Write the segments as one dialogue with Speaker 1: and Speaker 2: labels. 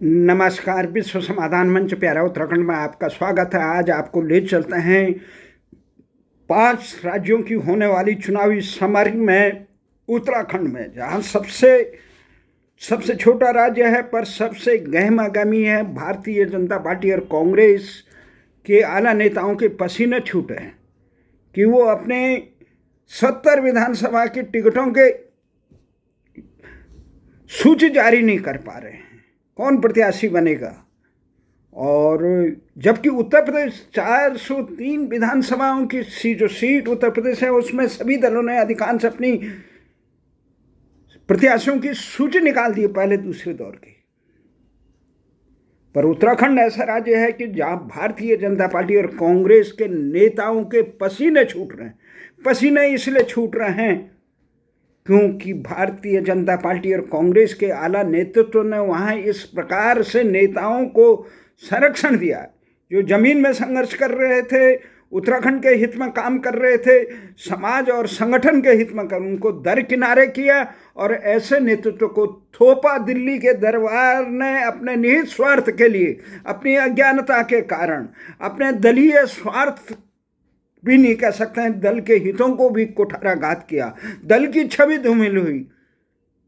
Speaker 1: नमस्कार। विश्व समाधान मंच प्यारा उत्तराखंड में आपका स्वागत है। आज आपको ले चलते हैं 5 राज्यों की होने वाली चुनावी समरी में उत्तराखंड में, जहां सबसे छोटा राज्य है पर सबसे गहमा गहमी है। भारतीय जनता पार्टी और कांग्रेस के आला नेताओं के पसीने छूटे हैं कि वो अपने 70 विधानसभा की टिकटों के सूची जारी नहीं कर पा रहे हैं, कौन प्रत्याशी बनेगा। और जबकि उत्तर प्रदेश 403 विधानसभाओं की जो सीट उत्तर प्रदेश है, उसमें सभी दलों ने अधिकांश अपनी प्रत्याशियों की सूची निकाल दी पहले दूसरे दौर की। पर उत्तराखंड ऐसा राज्य है कि जहां भारतीय जनता पार्टी और कांग्रेस के नेताओं के पसीने छूट रहे हैं। पसीने इसलिए छूट रहे हैं क्योंकि भारतीय जनता पार्टी और कांग्रेस के आला नेतृत्व ने वहाँ इस प्रकार से नेताओं को संरक्षण दिया, जो जमीन में संघर्ष कर रहे थे, उत्तराखंड के हित में काम कर रहे थे, समाज और संगठन के हित में कर, उनको दरकिनारे किया और ऐसे नेतृत्व को थोपा दिल्ली के दरबार ने अपने निहित स्वार्थ के लिए, अपनी अज्ञानता के कारण, अपने दलीय स्वार्थ भी नहीं कह सकते हैं, दल के हितों को भी कुठाराघात किया, दल की छवि धूमिल हुई।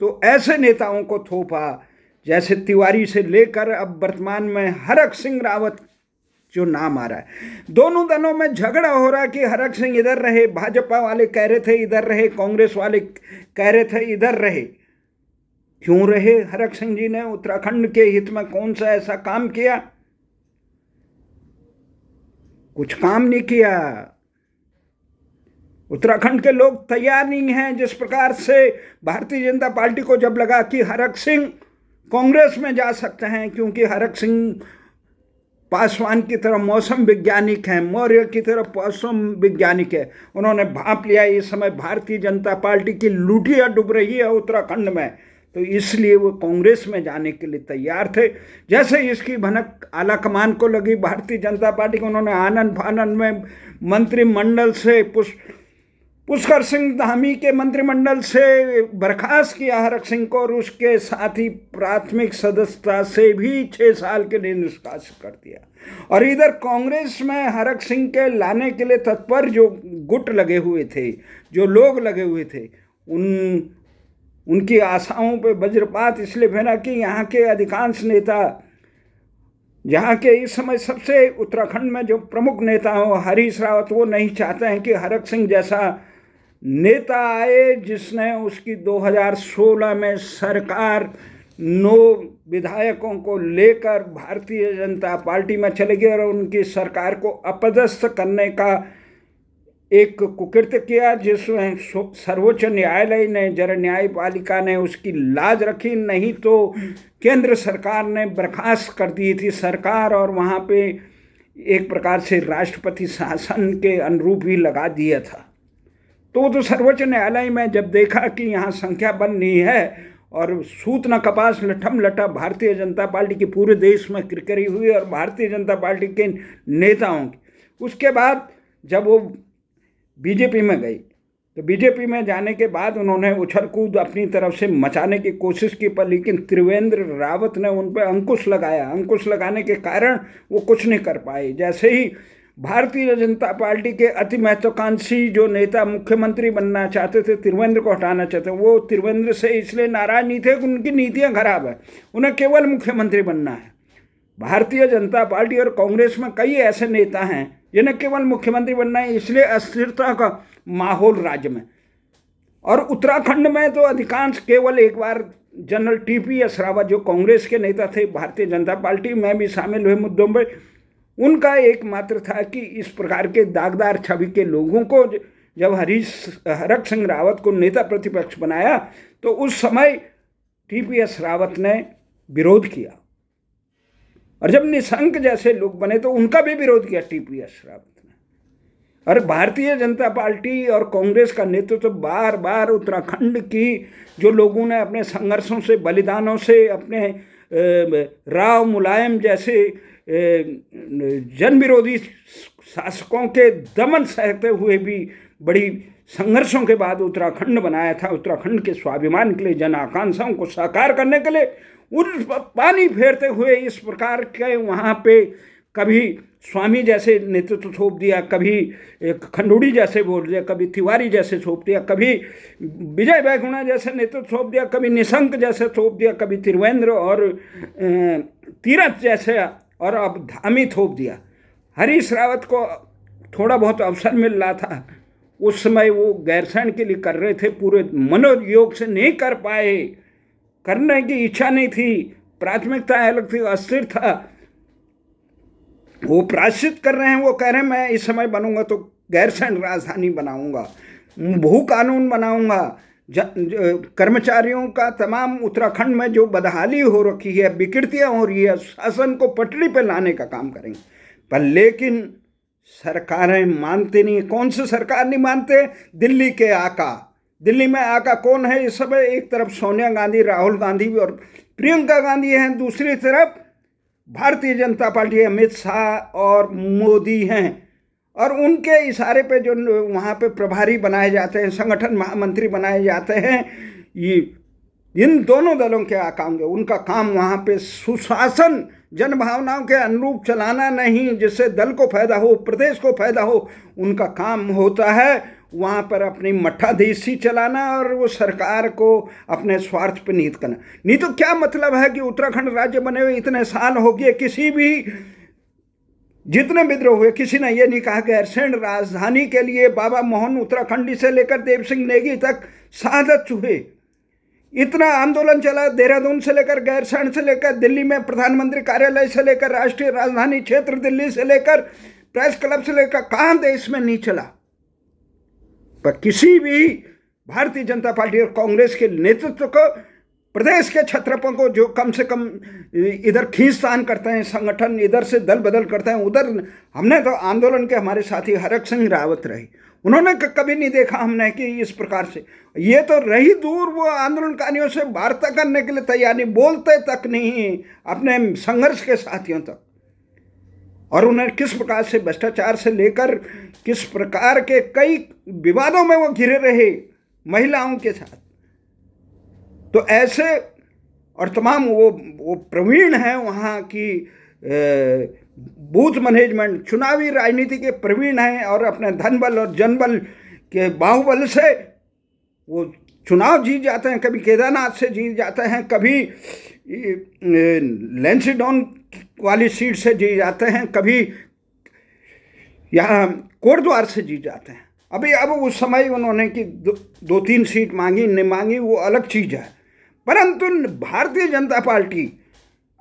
Speaker 1: तो ऐसे नेताओं को थोपा, जैसे तिवारी से लेकर अब वर्तमान में हरक सिंह रावत जो नाम आ रहा है। दोनों दलों में झगड़ा हो रहा है कि हरक सिंह इधर रहे, भाजपा वाले कह रहे थे इधर रहे, कांग्रेस वाले कह रहे थे इधर रहे। क्यों रहे हरक सिंह जी ने? उत्तराखंड के हित में कौन सा ऐसा काम किया? कुछ काम नहीं किया। उत्तराखंड के लोग तैयार नहीं हैं। जिस प्रकार से भारतीय जनता पार्टी को जब लगा कि हरक सिंह कांग्रेस में जा सकते हैं, क्योंकि हरक सिंह पासवान की तरह मौसम वैज्ञानिक हैं, मौर्य की तरह मौसम वैज्ञानिक है, उन्होंने भांप लिया इस समय भारतीय जनता पार्टी की लुटिया डूब रही है उत्तराखंड में, तो इसलिए वो कांग्रेस में जाने के लिए तैयार थे। जैसे इसकी भनक आला कमान को लगी भारतीय जनता पार्टी को, उन्होंने आनंद फानंद में मंत्रिमंडल से पुष्कर सिंह धामी के मंत्रिमंडल से बर्खास्त किया हरक सिंह को, और उसके साथ ही प्राथमिक सदस्यता से भी 6 साल के लिए निष्कासित कर दिया। और इधर कांग्रेस में हरक सिंह के लाने के लिए तत्पर जो गुट लगे हुए थे, जो लोग लगे हुए थे, उनकी आशाओं पे वज्रपात इसलिए फेरा कि यहाँ के अधिकांश नेता, जहाँ के इस समय सबसे उत्तराखंड में जो प्रमुख नेता हो हरीश रावत, वो नहीं चाहते हैं कि हरक सिंह जैसा नेता आए जिसने उसकी 2016 में सरकार 9 विधायकों को लेकर भारतीय जनता पार्टी में चले गए और उनकी सरकार को अपदस्थ करने का एक कुकृत्य किया, जिसमें सर्वोच्च न्यायालय ने, जन न्यायपालिका ने उसकी लाज रखी। नहीं तो केंद्र सरकार ने बर्खास्त कर दी थी सरकार, और वहाँ पे एक प्रकार से राष्ट्रपति शासन के अनुरूप ही लगा दिया था। तो सर्वोच्च न्यायालय में जब देखा कि यहाँ संख्या बल नहीं है और सूत न कपास लठम लटा भारतीय जनता पार्टी की पूरे देश में किरकिरी हुई और भारतीय जनता पार्टी के नेताओं की, उसके बाद जब वो बीजेपी में गई, तो बीजेपी में जाने के बाद उन्होंने उछल कूद अपनी तरफ से मचाने की कोशिश की, पर लेकिन त्रिवेंद्र रावत ने उन पर अंकुश लगाया। अंकुश लगाने के कारण वो कुछ नहीं कर पाए। जैसे ही भारतीय जनता पार्टी के अति महत्वाकांक्षी जो नेता मुख्यमंत्री बनना चाहते थे, त्रिवेंद्र को हटाना चाहते, वो त्रिवेंद्र से इसलिए नाराज नहीं थे कि उनकी नीतियां खराब है, उन्हें केवल मुख्यमंत्री बनना है। भारतीय जनता पार्टी और कांग्रेस में कई ऐसे नेता हैं जिन्हें केवल मुख्यमंत्री बनना है, इसलिए अस्थिरता का माहौल राज्य में। और उत्तराखंड में तो अधिकांश केवल एक बार जनरल TPS रावत जो कांग्रेस के नेता थे, भारतीय जनता पार्टी में भी शामिल हुए मुद्दों में, उनका एकमात्र था कि इस प्रकार के दागदार छवि के लोगों को जब हरक सिंह रावत को नेता प्रतिपक्ष बनाया, तो उस समय TPS रावत ने विरोध किया, और जब निशंक जैसे लोग बने तो उनका भी विरोध किया TPS रावत ने। और भारतीय जनता पार्टी और कांग्रेस का नेतृत्व बार बार उत्तराखंड की जो लोगों ने अपने संघर्षों से, बलिदानों से, अपने राव मुलायम जैसे जन विरोधी शासकों के दमन सहते हुए भी बड़ी संघर्षों के बाद उत्तराखंड बनाया था। उत्तराखंड के स्वाभिमान के लिए, जन आकांक्षाओं को साकार करने के लिए उस पानी फेरते हुए इस प्रकार के वहाँ पे कभी स्वामी जैसे नेतृत्व थोप दिया, कभी खंडूड़ी जैसे बोल दिया, कभी तिवारी जैसे थोप दिया, कभी विजय बैगुणा जैसे नेतृत्व थोप दिया, कभी निशंक जैसे थोप दिया, कभी त्रिवेंद्र और तीरथ जैसे, और अब धामी थोप दिया। हरीश रावत को थोड़ा बहुत अवसर मिल रहा था, उस समय वो गैरसैंण के लिए कर रहे थे, पूरे मनोयोग से नहीं कर पाए, करने की इच्छा नहीं थी, प्राथमिकता अलग थी, अस्थिर था। वो प्रायश्चित कर रहे हैं, वो कह रहे हैं मैं इस समय बनूंगा तो गैरसैंण राजधानी बनाऊंगा, भू कानून बनाऊंगा, कर्मचारियों का तमाम उत्तराखंड में जो बदहाली हो रखी है, विकृतियां हो रही है, शासन को पटरी पे लाने का काम करेंगे। पर लेकिन सरकारें मानते नहीं। कौन सी सरकार नहीं मानते? दिल्ली के आका। दिल्ली में आका कौन है इस समय? एक तरफ सोनिया गांधी, राहुल गांधी और प्रियंका गांधी हैं, दूसरी तरफ भारतीय जनता पार्टी, अमित शाह और मोदी हैं, और उनके इशारे पे जो वहाँ पे प्रभारी बनाए जाते हैं, संगठन महामंत्री बनाए जाते हैं, ये इन दोनों दलों के आका होंगे। उनका काम वहाँ पे सुशासन, जनभावनाओं के अनुरूप चलाना नहीं, जिससे दल को फायदा हो, प्रदेश को फायदा हो। उनका काम होता है वहाँ पर अपनी मठाधीशी चलाना और वो सरकार को अपने स्वार्थ पर नीत करना। नहीं तो क्या मतलब है कि उत्तराखंड राज्य बने हुए इतने साल हो गए, किसी भी जितने विद्रोह हुए, किसी ने ये नहीं कहा गैरसैंण राजधानी के लिए बाबा मोहन उत्तराखंडी से लेकर देव सिंह नेगी तक शहादत हुए। इतना आंदोलन चला, देहरादून से लेकर, गैरसैंण से लेकर, दिल्ली में प्रधानमंत्री कार्यालय से लेकर, राष्ट्रीय राजधानी क्षेत्र दिल्ली से लेकर, प्रेस क्लब से लेकर, कहाँ देश में नहीं चला। पर किसी भी भारतीय जनता पार्टी और कांग्रेस के नेतृत्व को, प्रदेश के क्षत्रपों को जो कम से कम इधर खींचतान करते हैं, संगठन इधर से दल बदल करते हैं उधर, हमने तो आंदोलन के हमारे साथी हरक सिंह रावत रहे, उन्होंने कभी नहीं देखा हमने कि इस प्रकार से, ये तो रही दूर, वो आंदोलनकारियों से वार्ता करने के लिए तैयार नहीं, बोलते तक नहीं अपने संघर्ष के साथियों तक। और उन्हें किस प्रकार से भ्रष्टाचार से लेकर किस प्रकार के कई विवादों में वो घिरे रहे महिलाओं के साथ। तो ऐसे और तमाम वो प्रवीण हैं वहाँ की बूथ मैनेजमेंट, चुनावी राजनीति के प्रवीण हैं, और अपने धन बल और जनबल के बाहुबल से वो चुनाव जीत जाते हैं। कभी केदारनाथ से जीत जाते हैं, कभी लैंसीडॉन वाली सीट से जीत जाते हैं, कभी यहाँ कोटद्वार से जीत जाते हैं। अब उस समय उन्होंने कि दो तीन सीट मांगी नहीं मांगी वो अलग चीज़ है, परंतु भारतीय जनता पार्टी,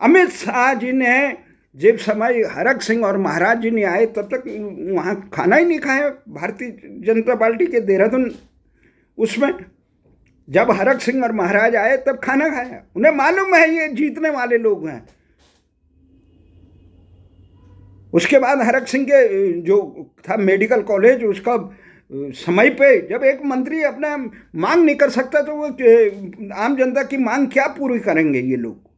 Speaker 1: अमित शाह जी ने जब समय हरक सिंह और महाराज जी नहीं आए तब तक वहाँ खाना ही नहीं खाया भारतीय जनता पार्टी के देहरादून। उसमें जब हरक सिंह और महाराज आए तब खाना खाया। उन्हें मालूम है ये जीतने वाले लोग हैं। उसके बाद हरक सिंह के जो था मेडिकल कॉलेज, उसका समय पे जब एक मंत्री अपना मांग नहीं कर सकता तो वो आम जनता की मांग क्या पूरी करेंगे ये लोग।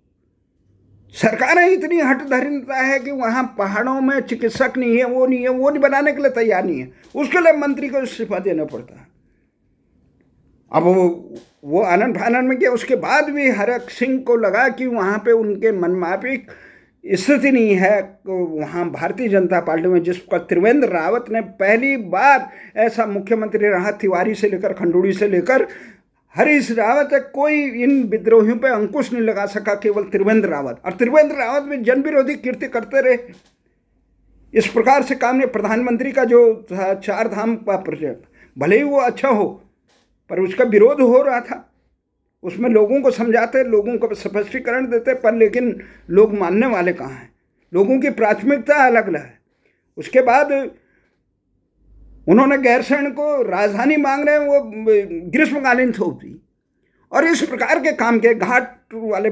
Speaker 1: सरकारें इतनी हठधर्मिता है कि वहाँ पहाड़ों में चिकित्सक नहीं है, वो नहीं है, वो नहीं बनाने के लिए तैयार नहीं है, उसके लिए मंत्री को इस्तीफा देना पड़ता है। अब वो आनंद फानंद में गया। उसके बाद भी हरक सिंह को लगा कि वहाँ पे उनके मनमाफिक स्थिति नहीं है वहाँ भारतीय जनता पार्टी में, जिस पर त्रिवेंद्र रावत ने पहली बार ऐसा मुख्यमंत्री रहा, तिवारी से लेकर, खंडूड़ी से लेकर हरीश रावत तक, कोई इन विद्रोहियों पे अंकुश नहीं लगा सका, केवल त्रिवेंद्र रावत। और त्रिवेंद्र रावत भी जन विरोधी कीर्ति करते रहे। इस प्रकार से काम ने प्रधानमंत्री का जो था 4 धाम का प्रोजेक्ट, भले ही वो अच्छा हो पर उसका विरोध हो रहा था। उसमें लोगों को समझाते, लोगों को स्पष्टीकरण देते, पर लेकिन लोग मानने वाले कहाँ हैं। लोगों की प्राथमिकता अलग अलग है। उसके बाद उन्होंने गैरसैंण को राजधानी मांग रहे हैं, वो ग्रीष्मकालीन थोप दी। और इस प्रकार के काम के घाट वाले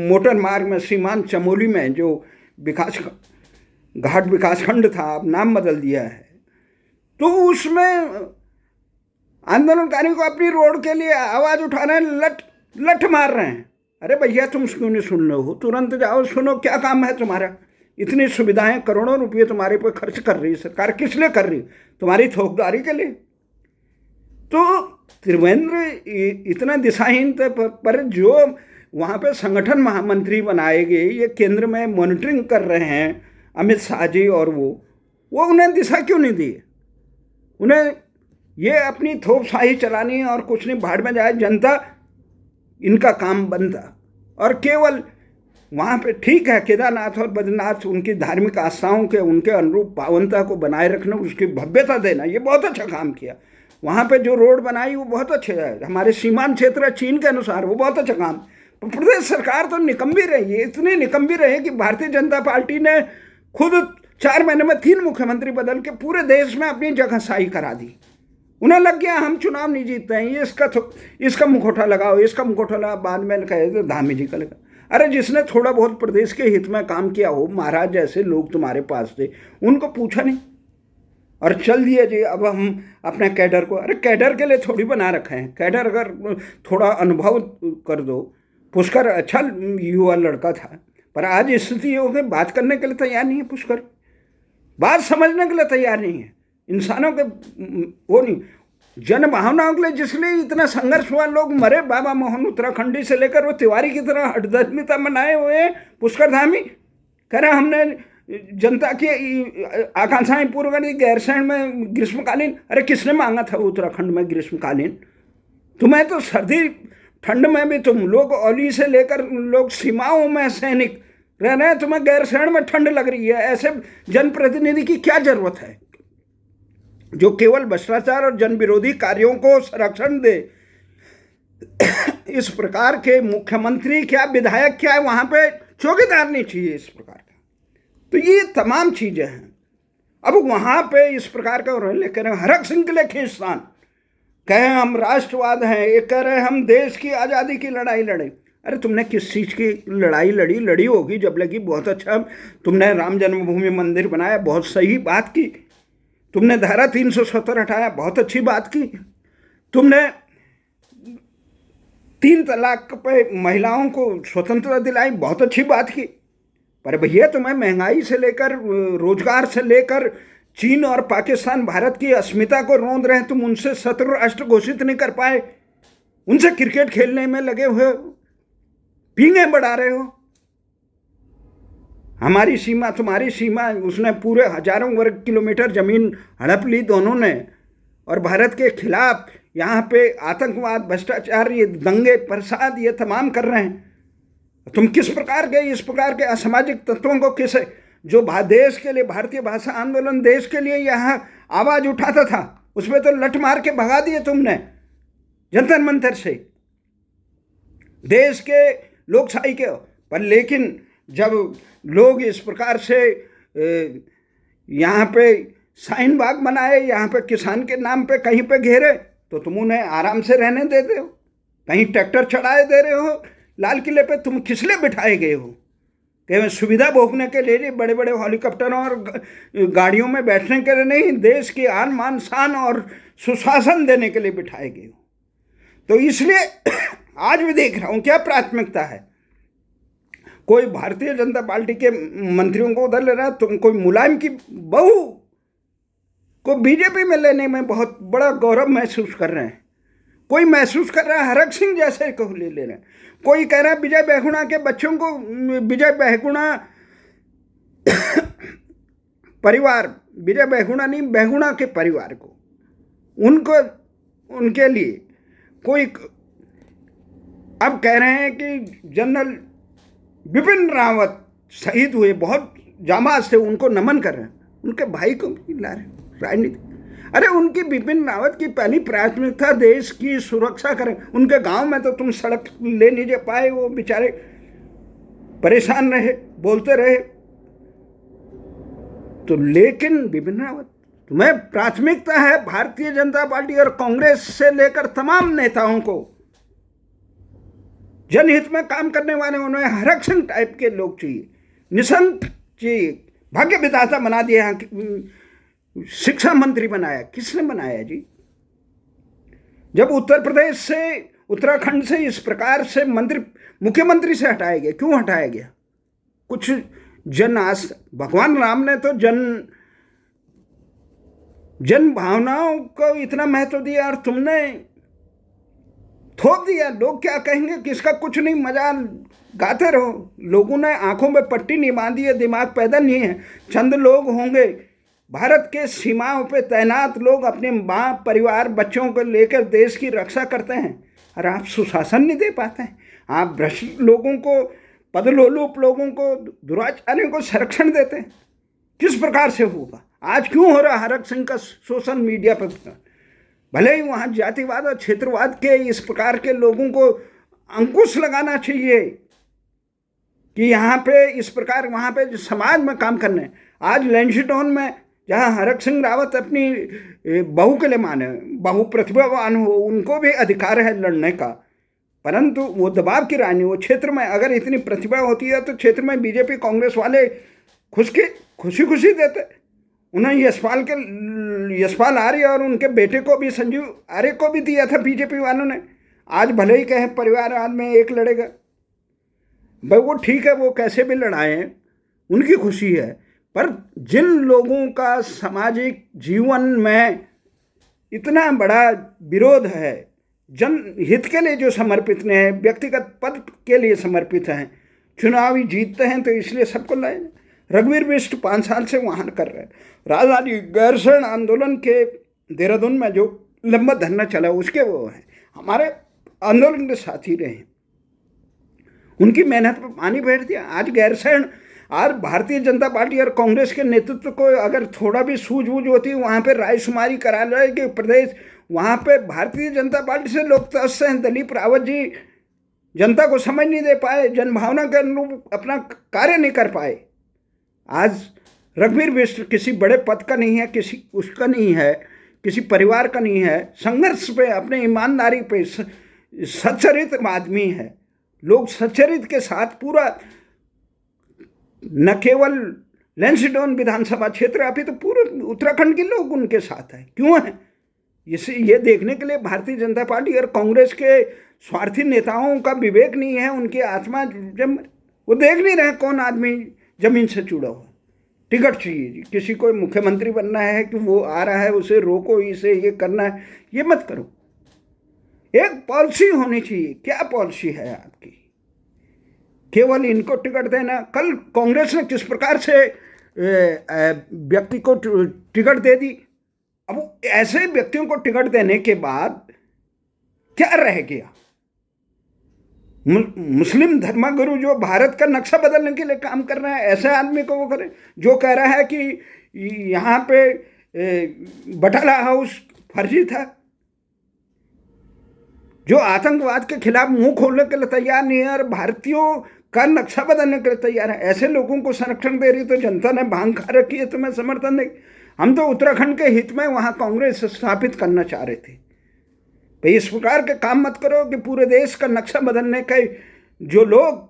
Speaker 1: मोटर मार्ग में, सीमांत चमोली में जो घाट विकासखंड था, अब नाम बदल दिया है, तो उसमें आंदोलनकारियों को अपनी रोड के लिए आवाज़ उठा रहे हैं, लठ मार रहे हैं। अरे भैया तुम क्यों नहीं सुन रहे हो? तुरंत जाओ सुनो, क्या काम है तुम्हारा? इतनी सुविधाएं, करोड़ों रुपये तुम्हारे पर खर्च कर रही है सरकार, किस लिए कर रही? तुम्हारी थोकदारी के लिए। तो त्रिवेंद्र इतना दिशाहीन थे, पर जो वहाँ पे संगठन महामंत्री बनाए गए, ये केंद्र में मॉनिटरिंग कर रहे हैं अमित शाह जी, और वो उन्हें दिशा क्यों नहीं दी? उन्हें ये अपनी थोपशाही चलानी और कुछ नहीं, भाड़ में जाए जनता, इनका काम बनता। और केवल वहाँ पे ठीक है, केदारनाथ और बद्रीनाथ उनकी धार्मिक आस्थाओं के उनके अनुरूप पावनता को बनाए रखना, उसकी भव्यता देना, ये बहुत अच्छा काम किया। वहाँ पे जो रोड बनाई वो बहुत अच्छे है, हमारे सीमांत क्षेत्र चीन के अनुसार, वो बहुत अच्छा काम। प्रदेश सरकार तो निकम्बी रही है, इतनी निकम्बी रही कि भारतीय जनता पार्टी ने खुद 4 महीने में 3 मुख्यमंत्री बदल के पूरे देश में अपनी जगहसाई करा दी। उन्हें लग गया हम चुनाव नहीं जीतते हैं, ये इसका मुखौटा लगाओ, इसका मुखौटा लगा। बाद में कहे तो धामी जी का लगा। अरे जिसने थोड़ा बहुत प्रदेश के हित में काम किया हो, महाराज जैसे लोग तुम्हारे पास थे, उनको पूछा नहीं और चल दिए जी अब हम अपने कैडर को। अरे कैडर के लिए थोड़ी बना रखे हैं, कैडर अगर थोड़ा अनुभव कर दो। पुष्कर अच्छा युवा लड़का था, पर आज स्थिति ये हो गई बात करने के लिए तैयार नहीं है। पुष्कर बात समझने के लिए तैयार नहीं है, इंसानों के वो नहीं, जन भावनाओं के लिए जिसलिए इतना संघर्ष हुआ, लोग मरे। बाबा मोहन उत्तराखंडी से लेकर वो तिवारी की तरह हठधर्मिता मनाए हुए पुष्कर धामी कह रहे हमने जनता की आकांक्षाएं पूर्ण कर दी गैरसैंण में ग्रीष्मकालीन। अरे किसने मांगा था उत्तराखंड में ग्रीष्मकालीन? तुम्हें तो सर्दी ठंड में भी तुम लोग, औली से लेकर लोग सीमाओं में सैनिक रह रहे हैं, तुम्हें गैरसैंण में ठंड लग रही है। ऐसे जनप्रतिनिधि की क्या जरूरत है जो केवल भ्रष्टाचार और जन विरोधी कार्यों को संरक्षण दे? इस प्रकार के मुख्यमंत्री क्या, विधायक क्या, वहां पे चौकीदार नहीं चाहिए इस प्रकार का। तो ये तमाम चीजें हैं। अब वहां पे इस प्रकार का लेकर हरक सिंह के लिए खींचतान, कहे हम राष्ट्रवाद हैं, एक कह रहे हम देश की आज़ादी की लड़ाई लड़े। अरे तुमने किस चीज़ की लड़ाई लड़ी होगी? जब लगी बहुत अच्छा, तुमने राम जन्मभूमि मंदिर बनाया, बहुत सही बात की। तुमने धारा 370 हटाया, बहुत अच्छी बात की। तुमने 3 तलाक पे महिलाओं को स्वतंत्रता दिलाई, बहुत अच्छी बात की। पर भैया तुम्हें महंगाई से लेकर, रोजगार से लेकर, चीन और पाकिस्तान भारत की अस्मिता को रौंद रहे हैं, तुम उनसे शत्रु राष्ट्र घोषित नहीं कर पाए, उनसे क्रिकेट खेलने में लगे हुए, पींगे बढ़ा रहे हो। हमारी सीमा तुम्हारी सीमा, उसने पूरे हजारों वर्ग किलोमीटर जमीन हड़प ली दोनों ने, और भारत के खिलाफ यहाँ पे आतंकवाद, भ्रष्टाचार, ये दंगे प्रसाद, ये तमाम कर रहे हैं। तुम किस प्रकार के इस प्रकार के असामाजिक तत्वों को, किसे जो देश के लिए, भारतीय भाषा आंदोलन देश के लिए यहाँ आवाज उठाता था, उसमें तो लठ मार के भगा दिए तुमने जंतर मंतर से, देश के लोकशाही के। पर लेकिन जब लोग इस प्रकार से यहाँ पे शाहीन बाग बनाए, यहाँ पे किसान के नाम पे कहीं पे घेरे, तो तुम उन्हें आराम से रहने देते हो। कहीं ट्रैक्टर चढ़ाए दे रहे हो लाल किले पे, तुम किस लिए बिठाए गए हो? केवल सुविधा भोगने के लिए, बड़े बड़े हेलीकॉप्टरों और गाड़ियों में बैठने के लिए नहीं, देश की आन मान शान और सुशासन देने के लिए बिठाए गए हो। तो इसलिए आज भी देख रहा हूँ क्या प्राथमिकता है। कोई भारतीय जनता पार्टी के मंत्रियों को उधर ले रहा है, तुम कोई मुलायम की बहू को बीजेपी में लेने में बहुत बड़ा गौरव महसूस कर रहे हैं। कोई महसूस कर रहा है हरक सिंह जैसे को ले रहे हैं। कोई कह रहा है विजय बहुगुणा के बच्चों को, विजय बहुगुणा परिवार, विजय बहुगुणा नहीं, बहुगुणा के परिवार को, उनको, उनके लिए कोई अब कह रहे हैं कि जनरल बिपिन रावत शहीद हुए, बहुत जामाज थे, उनको नमन कर रहे हैं, उनके भाई को ला रहे हैं राजनीति। अरे उनकी बिपिन रावत की पहली प्राथमिकता देश की सुरक्षा करें। उनके गांव में तो तुम सड़क ले नहीं जा पाए, वो बेचारे परेशान रहे, बोलते रहे। तो लेकिन बिपिन रावत, तुम्हें प्राथमिकता है भारतीय जनता पार्टी और कांग्रेस से लेकर तमाम नेताओं को जनहित में काम करने वाले, उन्हें हरक सिंह टाइप के लोग चाहिए, निशंक चाहिए। भाग्य विधाता बना दिया, शिक्षा मंत्री बनाया, किसने बनाया जी? जब उत्तर प्रदेश से, उत्तराखंड से इस प्रकार से मंत्री मुख्यमंत्री से हटाया गया, क्यों हटाया गया? कुछ जन आस्था, भगवान राम ने तो जन भावनाओं को इतना महत्व दिया, और तुमने थोप दिया। लोग क्या कहेंगे, किसका कुछ नहीं, मजा गाते रहो। लोगों ने आंखों में पट्टी नहीं बांधी है, दिमाग पैदा नहीं है। चंद लोग होंगे भारत के सीमाओं पे तैनात लोग अपने माँ, परिवार, बच्चों को लेकर देश की रक्षा करते हैं, और आप सुशासन नहीं दे पाते हैं। आप भ्रष्ट लोगों को, पदलोलुप लोगों को, दुराचारियों को संरक्षण देते हैं। किस प्रकार से होगा? आज क्यों हो रहा हरक सिंह का सोशल मीडिया पर? भले ही वहाँ जातिवाद और क्षेत्रवाद के इस प्रकार के लोगों को अंकुश लगाना चाहिए कि यहाँ पे इस प्रकार, वहाँ पे जो समाज में काम करने। आज लैंसडाउन में जहाँ हरक सिंह रावत अपनी बहू के लिए माने, बहू प्रतिभावान हो, उनको भी अधिकार है लड़ने का, परंतु वो दबाव की रानी। वो क्षेत्र में अगर इतनी प्रतिभा होती है तो क्षेत्र में बीजेपी कांग्रेस वाले खुशी खुशी देते। उन्हें यशपाल आर्य और उनके बेटे को भी, संजीव आर्य को भी दिया था बीजेपी वालों ने। आज भले ही कहे परिवारवाद में एक लड़ेगा, भाई वो ठीक है, वो कैसे भी लड़ाएं, उनकी खुशी है। पर जिन लोगों का सामाजिक जीवन में इतना बड़ा विरोध है, जनहित के लिए जो समर्पित हैं, व्यक्तिगत पद के लिए समर्पित हैं, चुनावी जीतते हैं तो इसलिए सबको लाए। रघुवीर बिष्ट 5 साल से वहाँ कर रहे हैं। राजधानी गैरसैंण आंदोलन के देहरादून में जो लंबा धरना चला, उसके वो हैं, हमारे आंदोलन के साथी रहे। उनकी मेहनत पर पानी फेर दिया। आज गैरसैंण, और भारतीय जनता पार्टी और कांग्रेस के नेतृत्व को अगर थोड़ा भी सूझबूझ होती, वहाँ पे रायशुमारी करा जाएगी प्रदेश। वहाँ पे भारतीय जनता पार्टी से लोग तरस हैं। दिलीप रावत जी जनता को समझ नहीं दे पाए, जनभावना के अनुरूप अपना कार्य नहीं कर पाए। आज रघुवीर बिष्ट किसी बड़े पद का नहीं है, किसी उसका नहीं है, किसी परिवार का नहीं है। संघर्ष पे, अपने ईमानदारी पे सच्चरित आदमी है। लोग सच्चरित के साथ पूरा, न केवल लैंसडाउन विधानसभा क्षेत्र, अभी तो पूरे उत्तराखंड के लोग उनके साथ हैं। क्यों हैं? ये देखने के लिए भारतीय जनता पार्टी और कांग्रेस के स्वार्थी नेताओं का विवेक नहीं है। उनकी आत्मा, जब वो देख नहीं रहे कौन आदमी जमीन से जुड़ा हुआ। टिकट चाहिए जी, किसी को मुख्यमंत्री बनना है कि वो आ रहा है उसे रोको, इसे ये करना है, ये मत करो। एक पॉलिसी होनी चाहिए। क्या पॉलिसी है आपकी? केवल इनको टिकट देना। कल कांग्रेस ने किस प्रकार से व्यक्ति को टिकट दे दी। अब ऐसे व्यक्तियों को टिकट देने के बाद क्या रह गया? मुस्लिम धर्मगुरु जो भारत का नक्शा बदलने के लिए काम कर रहे हैं, ऐसे आदमी को वो करे जो कह रहा है कि यहाँ पे बटाला हाउस फर्जी था, जो आतंकवाद के खिलाफ मुंह खोलने के लिए तैयार नहीं है और भारतीयों का नक्शा बदलने के लिए तैयार है। ऐसे लोगों को संरक्षण दे रही तो जनता ने भांग खा रखी है, तो मैं समर्थन नहीं। हम तो उत्तराखंड के हित में वहाँ कांग्रेस स्थापित करना चाह रहे थे। भाई इस प्रकार के काम मत करो कि पूरे देश का नक्शा बदलने के जो लोग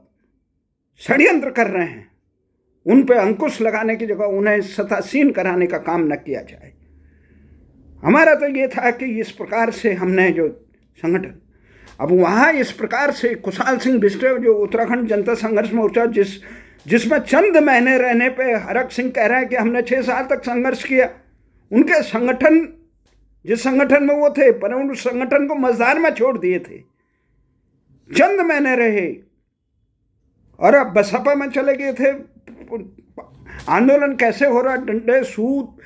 Speaker 1: षड्यंत्र कर रहे हैं, उन पे अंकुश लगाने की जगह उन्हें सतासीन कराने का काम न किया जाए। हमारा तो ये था कि इस प्रकार से हमने जो संगठन, अब वहाँ इस प्रकार से कुशाल सिंह बिष्ट, जो उत्तराखंड जनता संघर्ष मोर्चा, जिसमें चंद महीने रहने पे हरक सिंह कह रहे हैं कि हमने 6 साल तक संघर्ष किया। उनके संगठन, जिस संगठन में वो थे, पर उस संगठन को मझधार में छोड़ दिए थे। चंद महीने रहे और अब बसपा में चले गए थे। आंदोलन कैसे हो रहा? डंडे सूद,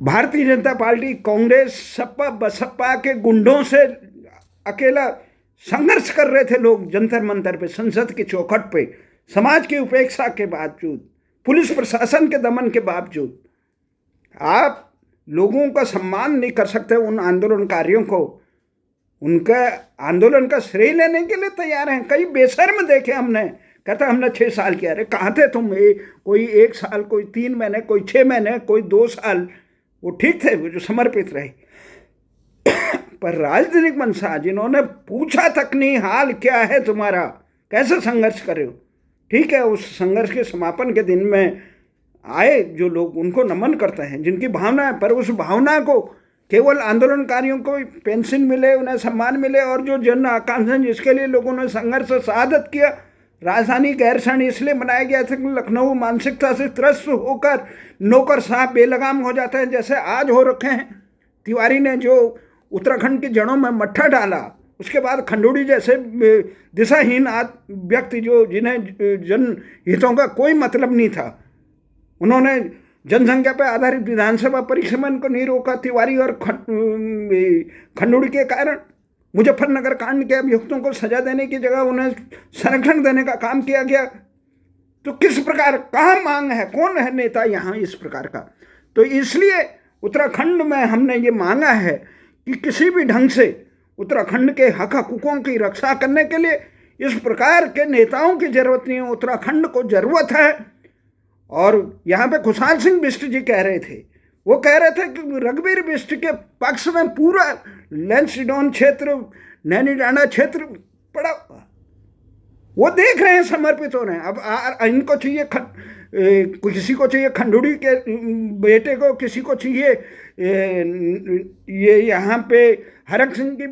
Speaker 1: भारतीय जनता पार्टी, कांग्रेस, सपा बसपा के गुंडों से अकेला संघर्ष कर रहे थे लोग जंतर मंतर पे, संसद की चौखट पे, समाज की उपेक्षा के बावजूद, पुलिस प्रशासन के दमन के बावजूद। आप लोगों का सम्मान नहीं कर सकते उन आंदोलनकारियों को। उनका आंदोलन का श्रेय लेने के लिए तैयार हैं। कई बेशर्म देखे हमने, कहता हमने 6 साल किया। अरे कहाँ थे तुम? कोई 1 साल, कोई 3 महीने, कोई 6 महीने, कोई 2 साल, वो ठीक थे, वो जो समर्पित रहे। पर राजनीतिक मनसा, जिन्होंने पूछा तक नहीं हाल क्या है तुम्हारा, कैसे संघर्ष कर रहे हो, ठीक है, उस संघर्ष के समापन के दिन में आए जो लोग, उनको नमन करते हैं, जिनकी भावना है। पर उस भावना को केवल आंदोलनकारियों को पेंशन मिले, उन्हें सम्मान मिले, और जो जन आकांक्षा जिसके लिए लोगों ने संघर्ष शहादत किया, राजधानी गैरसैंण इसलिए बनाया गया था कि लखनऊ मानसिकता से त्रस्त होकर नौकरशाह बेलगाम हो जाते हैं, जैसे आज हो रखे हैं। तिवारी ने जो उत्तराखंड की जड़ों में मट्ठा डाला, उसके बाद खंडूड़ी जैसे दिशाहीन व्यक्ति जिन्हें जन हितों का कोई मतलब नहीं था, उन्होंने जनसंख्या पर आधारित विधानसभा परिसमन को नहीं रोका। तिवारी और खंडूड़ी के कारण मुजफ्फरनगर कांड के अभियुक्तों को सजा देने की जगह उन्हें संरक्षण देने का काम किया गया। तो किस प्रकार, कहाँ मांग है, कौन है नेता यहाँ इस प्रकार का? तो इसलिए उत्तराखंड में हमने ये मांगा है कि किसी भी ढंग से उत्तराखंड के हक हकूकों की रक्षा करने के लिए इस प्रकार के नेताओं की जरूरत नहीं है, उत्तराखंड को जरूरत है। और यहाँ पे खुशहाल सिंह बिष्ट जी कह रहे थे, वो कह रहे थे कि रघुवीर बिष्ट के पक्ष में पूरा लैंसडौन क्षेत्र, नैनीडांडा क्षेत्र पड़ा, वो देख रहे हैं समर्पित हो रहे हैं। अब इनको चाहिए किसी को चाहिए खंडूड़ी के बेटे को, किसी को चाहिए ये यहाँ पे हरक सिंह की,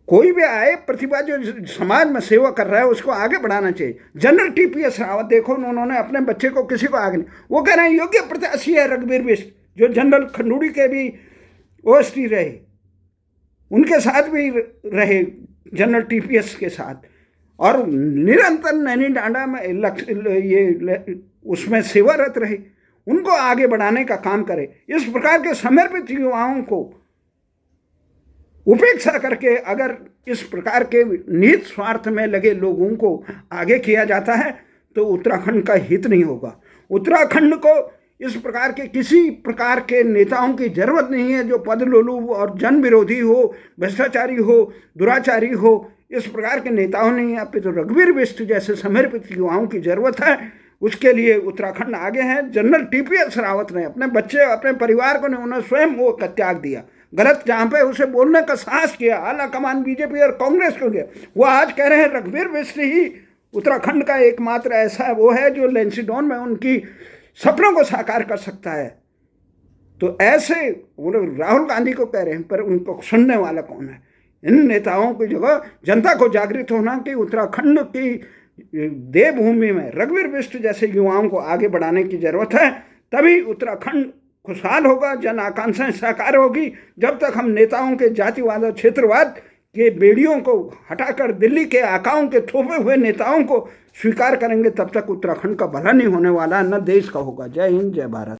Speaker 1: कोई भी आए प्रतिभा जो समाज में सेवा कर रहा है उसको आगे बढ़ाना चाहिए। जनरल टीपीएस रावत देखो, उन्होंने अपने बच्चे को किसी को आगे नहीं, वो कह रहे हैं योग्य प्रत्याशी है रघुवीर बिष्ट, जो जनरल खंडूड़ी के भी ओएसडी रहे, उनके साथ भी रहे जनरल टीपीएस के साथ, और निरंतर नैनीडांडा में ये उसमें सेवारत रहे, उनको आगे बढ़ाने का काम करे। इस प्रकार के समर्पित युवाओं को उपेक्षा करके अगर इस प्रकार के निहित स्वार्थ में लगे लोगों को आगे किया जाता है तो उत्तराखंड का हित नहीं होगा। उत्तराखंड को इस प्रकार के किसी प्रकार के नेताओं की जरूरत नहीं है जो पद लोलुप और जन विरोधी हो, भ्रष्टाचारी हो, दुराचारी हो, इस प्रकार के नेताओं नहीं। यहाँ पे तो रघुवीर बिष्ट जैसे समर्पित युवाओं की जरूरत है। उसके लिए उत्तराखंड आगे है। जनरल टीपीएस रावत ने अपने बच्चे, अपने परिवार को, उन्होंने स्वयं वो त्याग दिया, गलत जहाँ पे उसे बोलने का साहस किया, आला कमान बीजेपी और कांग्रेस को गया, वो आज कह रहे हैं रघुवीर बिष्ट ही उत्तराखंड का एकमात्र ऐसा वो है जो लैंसडौन में उनकी सपनों को साकार कर सकता है। तो ऐसे वो लोग राहुल गांधी को कह रहे हैं, पर उनको सुनने वाला कौन है? इन नेताओं की जगह जनता को जागृत होना कि उत्तराखंड की देवभूमि में रघुवीर बिष्ट जैसे युवाओं को आगे बढ़ाने की जरूरत है, तभी उत्तराखंड खुशहाल होगा, जन आकांक्षाएं साकार होगी। जब तक हम नेताओं के जातिवाद और क्षेत्रवाद के बेड़ियों को हटाकर दिल्ली के आकाओं के थोपे हुए नेताओं को स्वीकार करेंगे, तब तक उत्तराखंड का भला नहीं होने वाला, न देश का होगा। जय हिंद, जय भारत।